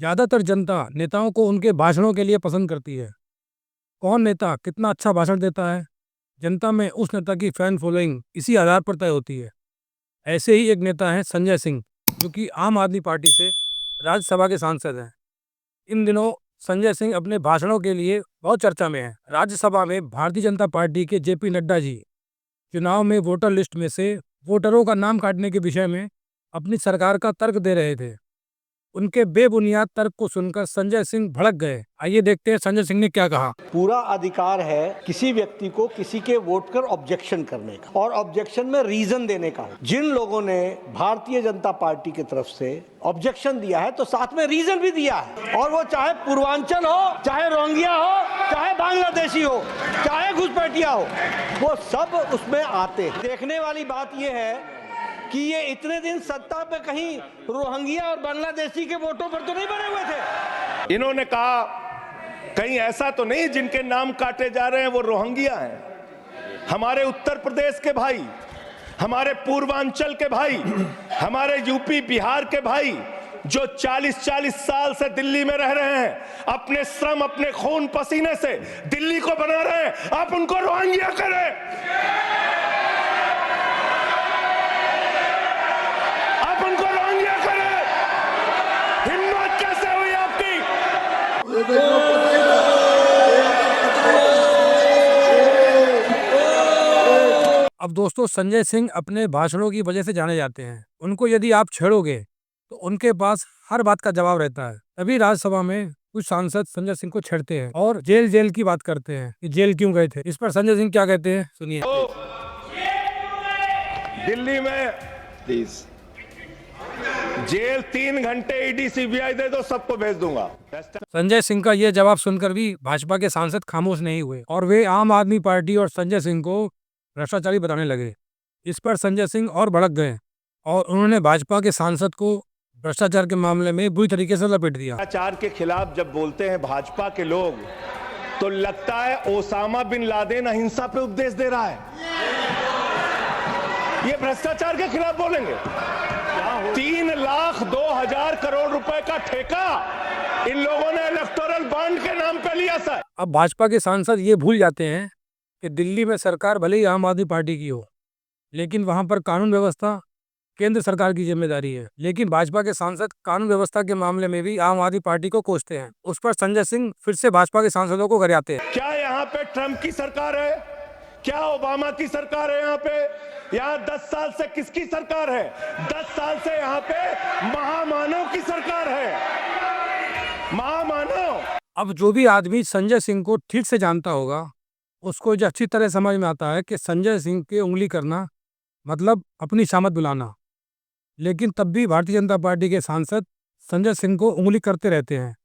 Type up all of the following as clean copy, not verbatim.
ज़्यादातर जनता नेताओं को उनके भाषणों के लिए पसंद करती है। कौन नेता कितना अच्छा भाषण देता है, जनता में उस नेता की फैन फॉलोइंग इसी आधार पर तय होती है। ऐसे ही एक नेता हैं संजय सिंह, जो कि आम आदमी पार्टी से राज्यसभा के सांसद हैं। इन दिनों संजय सिंह अपने भाषणों के लिए बहुत चर्चा में हैं। राज्यसभा में भारतीय जनता पार्टी के जेपी नड्डा जी चुनाव में वोटर लिस्ट में से वोटरों का नाम काटने के विषय में अपनी सरकार का तर्क दे रहे थे। उनके बेबुनियाद तर्क को सुनकर संजय सिंह भड़क गए। आइए देखते हैं संजय सिंह ने क्या कहा। पूरा अधिकार है किसी व्यक्ति को किसी के वोट पर ऑब्जेक्शन करने का और ऑब्जेक्शन में रीजन देने का। जिन लोगों ने भारतीय जनता पार्टी की तरफ से ऑब्जेक्शन दिया है तो साथ में रीजन भी दिया है, और वो चाहे पूर्वांचल हो, चाहे रोंगिया हो, चाहे बांग्लादेशी हो, चाहे घुसपैठिया हो, वो सब उसमें आते हैं। देखने वाली बात यह है कि ये इतने दिन सत्ता पे कहीं रोहिंग्या और बांग्लादेशी के वोटों पर तो नहीं बने हुए थे। इन्होंने कहा कहीं ऐसा तो नहीं जिनके नाम काटे जा रहे हैं वो रोहिंग्या हैं। हमारे उत्तर प्रदेश के भाई, हमारे पूर्वांचल के भाई, हमारे यूपी बिहार के भाई जो 40-40 साल से दिल्ली में रह रहे हैं, अपने श्रम अपने खून पसीने से दिल्ली को बना रहे हैं, आप उनको रोहिंग्या करें। अब दोस्तों, संजय सिंह अपने भाषणों की वजह से जाने जाते हैं। उनको यदि आप छेड़ोगे तो उनके पास हर बात का जवाब रहता है। तभी राज्यसभा में कुछ सांसद संजय सिंह को छेड़ते हैं और जेल की बात करते हैं कि जेल क्यों गए थे। इस पर संजय सिंह क्या कहते हैं, सुनिए। दिल्ली में प्लीज जेल 3 घंटे ईडी सीबीआई दे दो, सबको भेज दूंगा। संजय सिंह का यह जवाब सुनकर भी भाजपा के सांसद खामोश नहीं हुए और वे आम आदमी पार्टी और संजय सिंह को भ्रष्टाचारी बताने लगे। इस पर संजय सिंह और भड़क गए और उन्होंने भाजपा के सांसद को भ्रष्टाचार के मामले में बुरी तरीके से लपेट दिया। भ्रष्टाचार के खिलाफ जब बोलते हैं भाजपा के लोग तो लगता है ओसामा बिन लादेन अहिंसा पे उपदेश दे रहा है। ये भ्रष्टाचार के खिलाफ बोलेंगे। 3,02,000 करोड़ रुपए का ठेका इन लोगों ने इलेक्टोरल बॉन्ड के नाम पे लिया सर। अब भाजपा के सांसद ये भूल जाते हैं कि दिल्ली में सरकार भले ही आम आदमी पार्टी की हो, लेकिन वहां पर कानून व्यवस्था केंद्र सरकार की जिम्मेदारी है। लेकिन भाजपा के सांसद कानून व्यवस्था के मामले में भी आम आदमी पार्टी को कोसते हैं। उस पर संजय सिंह फिर से भाजपा के सांसदों को गरियाते हैं। क्या यहाँ पे ट्रंप की सरकार है? क्या ओबामा की सरकार है? यहाँ 10 साल से किसकी सरकार है? 10 साल से यहाँ पे महामानव की सरकार है। महामानव। अब जो भी आदमी संजय सिंह को ठीक से जानता होगा उसको जो अच्छी तरह समझ में आता है कि संजय सिंह के उंगली करना मतलब अपनी शामत बुलाना। लेकिन तब भी भारतीय जनता पार्टी के सांसद संजय सिंह को उंगली करते रहते हैं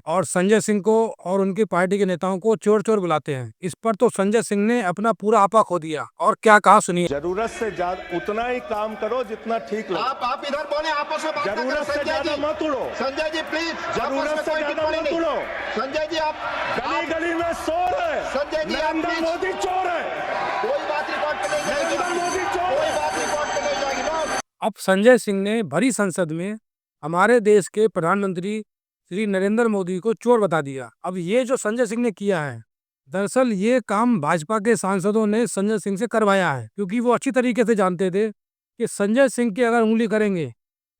और संजय सिंह को और उनकी पार्टी के नेताओं को चोर चोर बुलाते हैं। इस पर तो संजय सिंह ने अपना पूरा आपा खो दिया और क्या कहा, सुनिए। जरूरत से ज्यादा उतना ही काम करो जितना ठीक लगे। आप इधर बोले, आपस में बात ना करो। जरूरत से ज्यादा मत उड़ो संजय जी प्लीज, जरूरत से ज्यादा मत उड़ो। संजय जी आप गली गली में शोर है। संजय जी नरेंद्र मोदी चोर है। कोई बात रिकॉर्ड पे नहीं जाएगी। नरेंद्र मोदी चोर कोई बात रिकॉर्ड पे नहीं जाएगी। अब संजय सिंह ने भरी संसद में हमारे देश के प्रधानमंत्री श्री नरेंद्र मोदी को चोर बता दिया। अब ये जो संजय सिंह ने किया है, दरअसल ये काम भाजपा के सांसदों ने संजय सिंह से करवाया है, क्योंकि वो अच्छी तरीके से जानते थे कि संजय सिंह की अगर उंगली करेंगे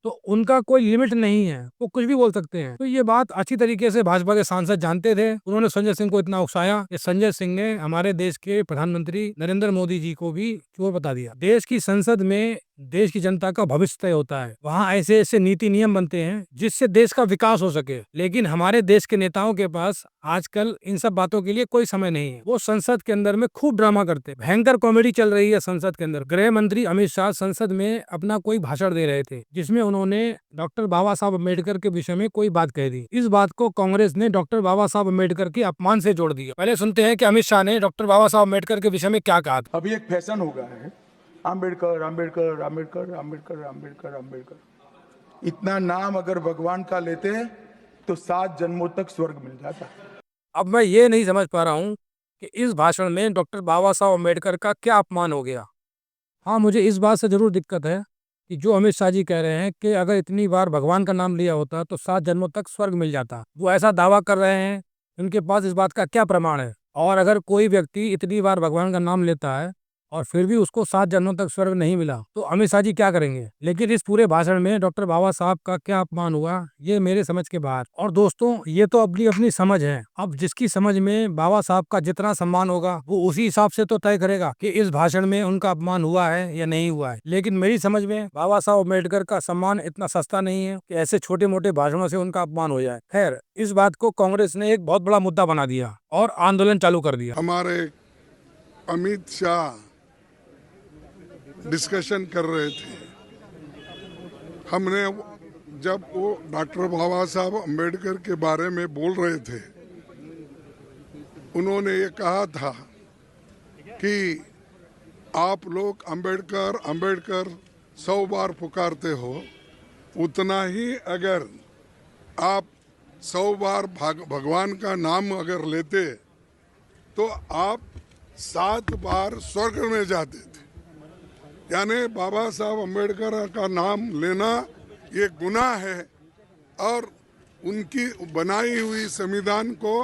तो उनका कोई लिमिट नहीं है, वो कुछ भी बोल सकते हैं। तो ये बात अच्छी तरीके से भाजपा के सांसद जानते थे। उन्होंने संजय सिंह को इतना उकसाया कि संजय सिंह ने हमारे देश के प्रधानमंत्री नरेंद्र मोदी जी को भी चोर बता दिया। देश की संसद में देश की जनता का भविष्य तय होता है, वहाँ ऐसे ऐसे नीति नियम बनते हैं जिससे देश का विकास हो सके। लेकिन हमारे देश के नेताओं के पास आजकल इन सब बातों के लिए कोई समय नहीं है। वो संसद के अंदर में खूब ड्रामा करते हैं। भयंकर कॉमेडी चल रही है संसद के अंदर। गृह मंत्री अमित शाह संसद में अपना कोई भाषण दे रहे थे जिसमें उन्होंने डॉक्टर बाबा साहब अम्बेडकर के विषय में कोई बात कह दी। इस बात को कांग्रेस ने डॉक्टर बाबा साहब अम्बेडकर के अपमान से जोड़ दिया। पहले सुनते हैं कि अमित शाह ने डॉक्टर बाबा साहब अम्बेडकर के विषय में क्या कहा था। अभी एक फैशन हो गया है, अम्बेडकर अम्बेडकर अम्बेडकर अम्बेडकर अम्बेडकर अम्बेडकर। इतना नाम अगर भगवान का लेते हैं तो 7 जन्मों तक स्वर्ग मिल जाता। अब मैं ये नहीं समझ पा रहा हूँ कि इस भाषण में डॉक्टर बाबा साहब अम्बेडकर का क्या अपमान हो गया। हाँ, मुझे इस बात से जरूर दिक्कत है कि जो अमित शाह जी कह रहे हैं कि अगर इतनी बार भगवान का नाम लिया होता तो 7 जन्मों तक स्वर्ग मिल जाता। वो ऐसा दावा कर रहे हैं, उनके पास इस बात का क्या प्रमाण है? और अगर कोई व्यक्ति इतनी बार भगवान का नाम लेता है और फिर भी उसको 7 जन्मों तक स्वर्ग नहीं मिला, तो अमित शाह जी क्या करेंगे? लेकिन इस पूरे भाषण में डॉक्टर बाबा साहब का क्या अपमान हुआ, ये मेरे समझ के बाहर। और दोस्तों, ये तो अपनी अपनी समझ है। अब जिसकी समझ में बाबा साहब का जितना सम्मान होगा, वो उसी हिसाब से तो तय करेगा कि इस भाषण में उनका अपमान हुआ है या नहीं हुआ है। लेकिन मेरी समझ में बाबा साहब अम्बेडकर का सम्मान इतना सस्ता नहीं है कि ऐसे छोटे मोटे भाषणों से उनका अपमान हो जाए। खैर, इस बात को कांग्रेस ने एक बहुत बड़ा मुद्दा बना दिया और आंदोलन चालू कर दिया। हमारे अमित शाह डिस्कशन कर रहे थे। हमने जब वो डॉक्टर बाबा साहब अम्बेडकर के बारे में बोल रहे थे, उन्होंने ये कहा था कि आप लोग अम्बेडकर अम्बेडकर 100 बार पुकारते हो, उतना ही अगर आप 100 बार भगवान का नाम अगर लेते तो आप 7 बार स्वर्ग में जाते थे। यानी बाबा साहब अम्बेडकर का नाम लेना ये गुनाह है और उनकी बनाई हुई संविधान को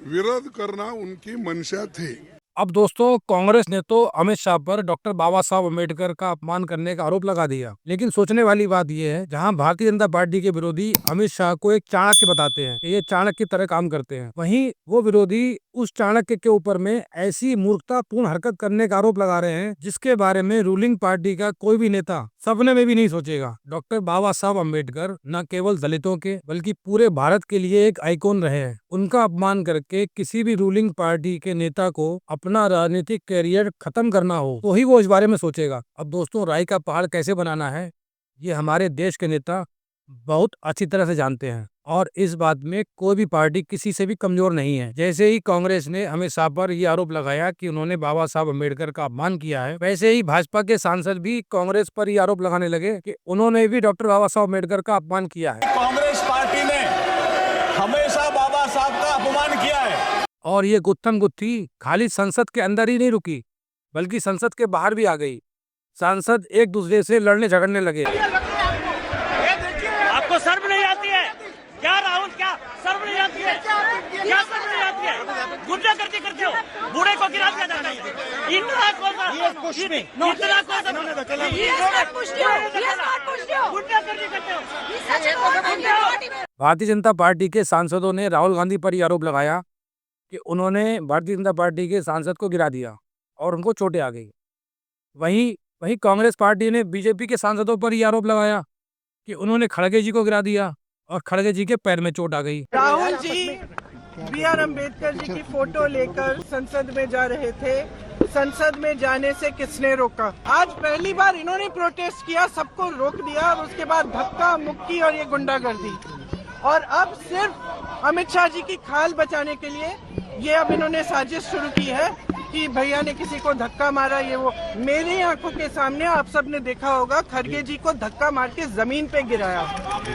विरोध करना उनकी मंशा थी। अब दोस्तों, कांग्रेस ने तो अमित शाह पर डॉक्टर बाबा साहब अम्बेडकर का अपमान करने का आरोप लगा दिया। लेकिन सोचने वाली बात यह है, जहां भारतीय जनता पार्टी के विरोधी अमित शाह को एक चाणक्य बताते हैं, ये चाणक्य की तरह काम करते हैं, वहीं वो विरोधी उस चाणक्य के ऊपर में ऐसी मूर्खतापूर्ण हरकत करने का आरोप लगा रहे हैं जिसके बारे में रूलिंग पार्टी का कोई भी नेता सपने में भी नहीं सोचेगा। डॉक्टर बाबा साहब अम्बेडकर न केवल दलितों के बल्कि पूरे भारत के लिए एक आइकॉन रहे हैं। उनका अपमान करके किसी भी रूलिंग पार्टी के नेता को अपना राजनीतिक कैरियर खत्म करना हो तो ही वो इस बारे में सोचेगा। अब दोस्तों, राई का पहाड़ कैसे बनाना है, ये हमारे देश के नेता बहुत अच्छी तरह से जानते हैं और इस बात में कोई भी पार्टी किसी से भी कमजोर नहीं है। जैसे ही कांग्रेस ने अमित शाह पर यह आरोप लगाया कि उन्होंने बाबा साहब अम्बेडकर का अपमान किया है, वैसे ही भाजपा के सांसद भी कांग्रेस पर यह आरोप लगाने लगे कि उन्होंने भी डॉक्टर बाबा साहब अम्बेडकर का अपमान किया है। कांग्रेस पार्टी ने हमेशा बाबा साहब का अपमान किया है और ये गुत्थम गुत्थी खाली संसद के अंदर ही नहीं रुकी, बल्कि संसद के बाहर भी आ गई। सांसद एक दूसरे से लड़ने झगड़ने लगे। आपको शर्म नहीं आती है क्या राहुल? क्या शर्म नहीं आती है? क्या शर्म नहीं आती है? गुंडा करते हो, बूढ़े को गिरा दिया जाता है। इतना भारतीय जनता पार्टी के सांसदों ने राहुल गांधी पर यह आरोप लगाया कि उन्होंने भारतीय जनता पार्टी के सांसद को गिरा दिया और उनको चोटें आ गई। वहीं कांग्रेस पार्टी ने बीजेपी के सांसदों पर यह आरोप लगाया कि उन्होंने खड़गे जी को गिरा दिया और खड़गे जी के पैर में चोट आ गई। राहुल जी बी.आर. अम्बेडकर जी की फोटो लेकर संसद में जा रहे थे। संसद में जाने से किसने रोका? आज पहली बार इन्होंने प्रोटेस्ट किया, सबको रोक दिया और उसके बाद धक्का मुक्की और ये गुंडागर्दी। और अब सिर्फ अमित शाह जी की खाल बचाने के लिए ये अब इन्होंने साजिश शुरू की है कि भैया ने किसी को धक्का मारा, ये वो। मेरी आंखों के सामने आप सब ने देखा होगा, खड़गे जी को धक्का मार के जमीन पे गिराया।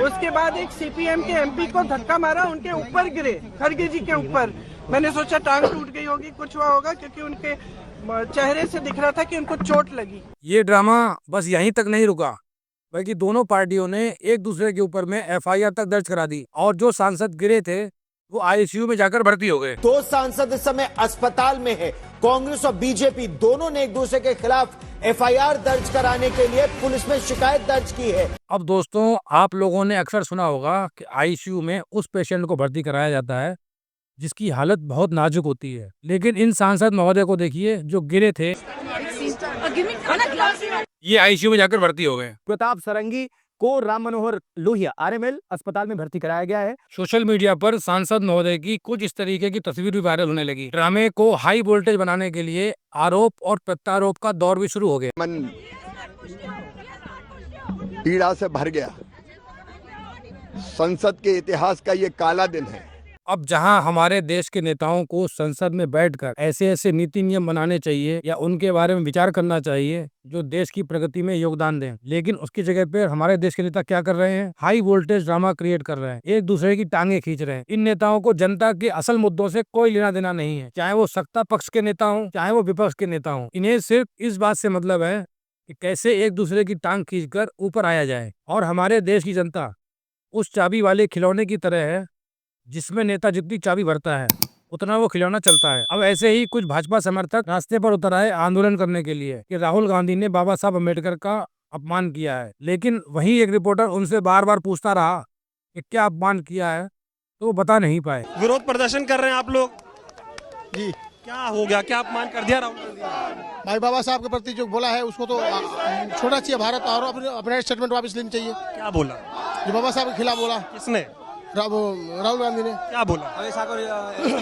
उसके बाद एक सीपीएम के एमपी को धक्का मारा, उनके ऊपर गिरे, खड़गे जी के ऊपर। मैंने सोचा टांग टूट गई होगी, कुछ हुआ होगा, क्योंकि उनके चेहरे से दिख रहा था कि उनको चोट लगी। ये ड्रामा बस यहीं तक नहीं रुका, बल्कि दोनों पार्टियों ने एक दूसरे के ऊपर में एफआईआर तक दर्ज करा दी और जो सांसद गिरे थे वो आईसीयू में जाकर भर्ती हो गए। 2 सांसद इस समय अस्पताल में है। कांग्रेस और बीजेपी दोनों ने एक दूसरे के खिलाफ एफआईआर दर्ज कराने के लिए पुलिस में शिकायत दर्ज की है। अब दोस्तों, आप लोगों ने अक्सर सुना होगा कि आईसीयू में उस पेशेंट को भर्ती कराया जाता है जिसकी हालत बहुत नाजुक होती है, लेकिन इन सांसद महोदय को देखिए जो गिरे थे ये आईसीयू में जाकर भर्ती हो गए। प्रताप सरंगी को राम मनोहर लोहिया आरएमएल अस्पताल में भर्ती कराया गया है। सोशल मीडिया पर सांसद महोदय की कुछ इस तरीके की तस्वीर भी वायरल होने लगी। ड्रामे को हाई वोल्टेज बनाने के लिए आरोप और प्रत्यारोप का दौर भी शुरू हो गया। मन पीड़ा से भर गया। संसद के इतिहास का ये काला दिन है। अब जहां हमारे देश के नेताओं को संसद में बैठकर ऐसे ऐसे नीति नियम बनाने चाहिए या उनके बारे में विचार करना चाहिए जो देश की प्रगति में योगदान दें, लेकिन उसकी जगह पर हमारे देश के नेता क्या कर रहे हैं? हाई वोल्टेज ड्रामा क्रिएट कर रहे हैं, एक दूसरे की टांगे खींच रहे हैं। इन नेताओं को जनता के असल मुद्दों से कोई लेना देना नहीं है, चाहे वो सत्ता पक्ष के नेता हों चाहे वो विपक्ष के नेता हों। इन्हें सिर्फ इस बात से मतलब है कि कैसे एक दूसरे की टांग खींचकर ऊपर आया जाए। और हमारे देश की जनता उस चाबी वाले खिलौने की तरह है, जिसमें नेता जितनी चाबी भरता है उतना वो खिलौना चलता है। अब ऐसे ही कुछ भाजपा समर्थक रास्ते पर उतर आए आंदोलन करने के लिए कि राहुल गांधी ने बाबा साहब अम्बेडकर का अपमान किया है। लेकिन वहीं एक रिपोर्टर उनसे बार बार पूछता रहा कि क्या अपमान किया है, तो वो बता नहीं पाए। विरोध प्रदर्शन कर रहे हैं आप लोग जी, क्या हो गया, क्या अपमान कर दिया राहुल गांधी ने? भाई बाबा साहब के प्रति जो बोला है उसको तो छोड़ना चाहिए भारत, और अपने स्टेटमेंट वापस लेनी चाहिए। क्या बोला? जो बाबा साहब के खिलाफ बोला। किसने? राहुल गांधी ने। क्या बोला?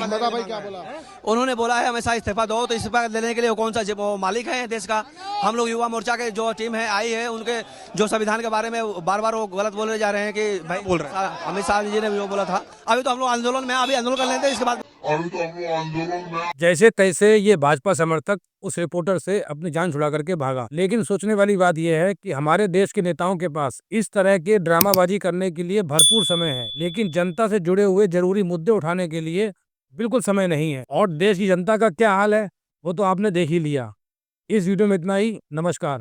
बता भाई क्या बोला? उन्होंने बोला है हमेशा इस्तीफा दो, तो इस्तीफा देने के लिए वो कौन सा वो मालिक है देश का? हम लोग युवा मोर्चा के जो टीम है आई है, उनके जो संविधान के बारे में बार बार वो गलत बोले जा रहे हैं कि भाई बोल रहे हैं अमित शाह जी ने भी बोला था। अभी तो हम लोग आंदोलन में, अभी आंदोलन कर लेते हैं, इसके बाद जैसे तैसे ये भाजपा समर्थक उस रिपोर्टर से अपनी जान छुड़ा करके भागा। लेकिन सोचने वाली बात यह है कि हमारे देश के नेताओं के पास इस तरह के ड्रामाबाजी करने के लिए भरपूर समय है, लेकिन जनता से जुड़े हुए जरूरी मुद्दे उठाने के लिए बिल्कुल समय नहीं है। और देश की जनता का क्या हाल है वो तो आपने देख ही लिया। इस वीडियो में इतना ही। नमस्कार।